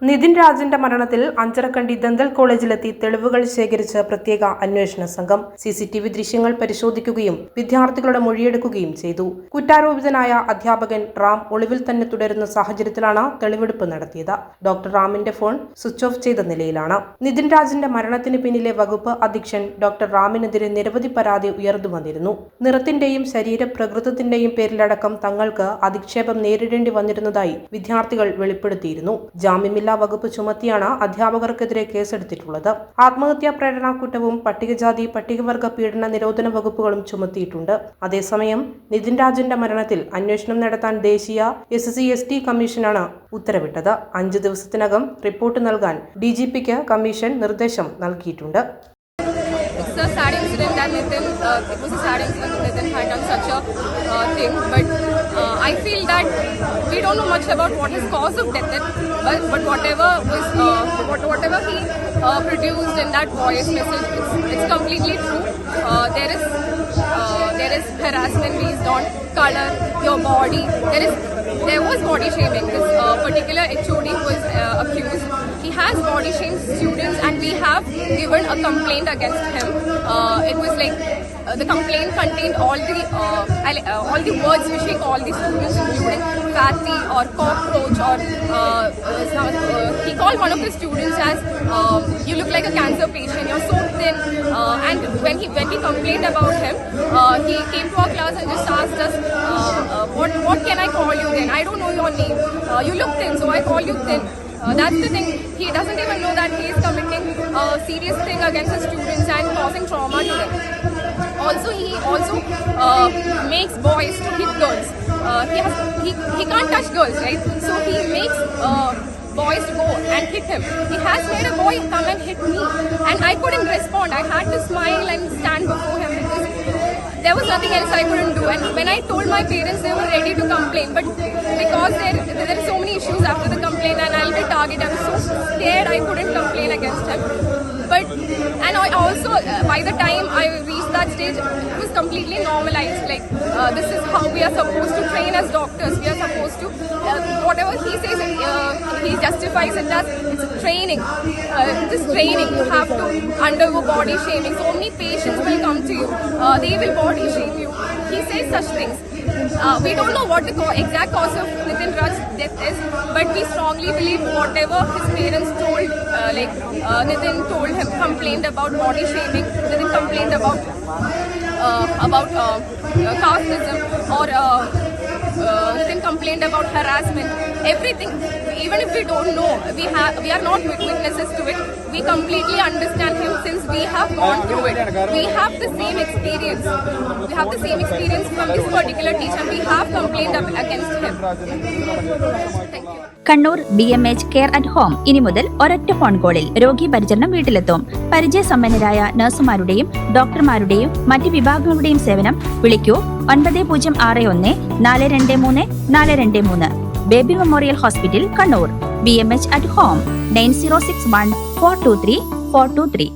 നിതിൻ രാജിന്റെ മരണത്തിൽ അഞ്ചരക്കണ്ടി ദന്തൽ കോളേജിലെത്തി തെളിവുകൾ ശേഖരിച്ച് പ്രത്യേക അന്വേഷണ സംഘം സിസിടിവി ദൃശ്യങ്ങൾ പരിശോധിക്കുകയും വിദ്യാർത്ഥികളുടെ മൊഴിയെടുക്കുകയും ചെയ്തു. കുറ്റാരോപിതനായ അധ്യാപകൻ റാം ഒളിവിൽ തന്നെ തുടരുന്ന സാഹചര്യത്തിലാണ് തെളിവെടുപ്പ് നടത്തിയത്. ഡോക്ടർ റാമിന്റെ ഫോൺ സ്വിച്ച് ഓഫ് ചെയ്ത നിലയിലാണ്. നിതിൻ രാജിന്റെ മരണത്തിന് പിന്നിലെ വകുപ്പ് അധ്യക്ഷൻ ഡോക്ടർ റാമിനെതിരെ നിരവധി പരാതി ഉയർന്നു വന്നിരുന്നു. നിറത്തിന്റെയും ശരീരപ്രകൃതത്തിന്റെയും പേരിലടക്കം തങ്ങൾക്ക് അധിക്ഷേപം നേരിടേണ്ടി വന്നിരുന്നതായി വിദ്യാർത്ഥികൾ വെളിപ്പെടുത്തിയിരുന്നു. ജാമ്യമില്ല വകുപ്പ് ചുമത്തിയാണ് അധ്യാപകർക്കെതിരെ കേസെടുത്തിട്ടുള്ളത്. ആത്മഹത്യാ പ്രേരണാക്കുറ്റവും പട്ടികജാതി പട്ടികവർഗ പീഡന നിരോധന വകുപ്പുകളും ചുമത്തിയിട്ടുണ്ട്. അതേസമയം നിതിൻ രാജിന്റെ മരണത്തിൽ അന്വേഷണം നടത്താൻ ദേശീയ SC/ST കമ്മീഷനാണ് ഉത്തരവിട്ടത്. 5 ദിവസത്തിനകം റിപ്പോർട്ട് നൽകാൻ DGPക്ക് കമ്മീഷൻ നിർദ്ദേശം നൽകിയിട്ടുണ്ട്. It's a sad incident that it was a sad incident that Nitin had done such a thing, but I feel that we don't know much about what his cause of death is, but whatever he produced in that voice message, it's completely true. There is harassment based on color, your body. There was body shaming. This particular HOD who was accused, he has body shamed students, and we have given a complaint against him. It was like the complaint contained all the words which we call the students, including fatty or cockroach, or he called one of the students as you look like a cancer patient, you're so thin. And when we complained about him, he came to our class and just asked us, what can I call you then? I don't know your name. You look thin, so I call you thin. That's the thing. He doesn't even know that he is committing a serious thing against his students and causing trauma to them. Also, he makes boys to hit girls. He can't touch girls, right? So he makes boys to go and hit him. He has made a boy come and hit me, and I couldn't respond. I had to smile and stand before him because there was nothing else I couldn't do. And when I told my parents, they were ready to complain, but because there are so many issues after the complaint and I'll be targeted, I was so scared I couldn't complain against him. And I also, by the time I reached that stage, it was completely normalized. Like, this is how we are supposed to train as doctors. We are supposed to, whatever he says, he justifies it as it's training. This training, you have to undergo body shaming. So many patients will come to you. They will body shame you. He says such things. We don't know what the exact cause of Nitin Raj's death is, but we strongly believe whatever his parents told, Nitin told him, complained about body shaming, Nitin complained about casteism, or Nitin complained about harassment. Everything, even if we don't know, we are not witnesses to it. We completely understand him since we have gone through it. We have the same experience. We have the same experience from this particular teacher. We have complained against him. Thank you. Kannur BMH care at home ഇനി മുതൽ ഒരൊറ്റ phone കോളിൽ രോഗി പരിചരണം വീട്ടിലെത്തും. പരിചയസമ്പന്നരായ നഴ്സുമാരുടെയും ഡോക്ടർമാരുടെയും മറ്റ് വിഭാഗങ്ങളുടെയും സേവനം വിളിക്കൂ 9061 423 423. Baby memorial hospital, Kannur. BMH at home 9061 423 423.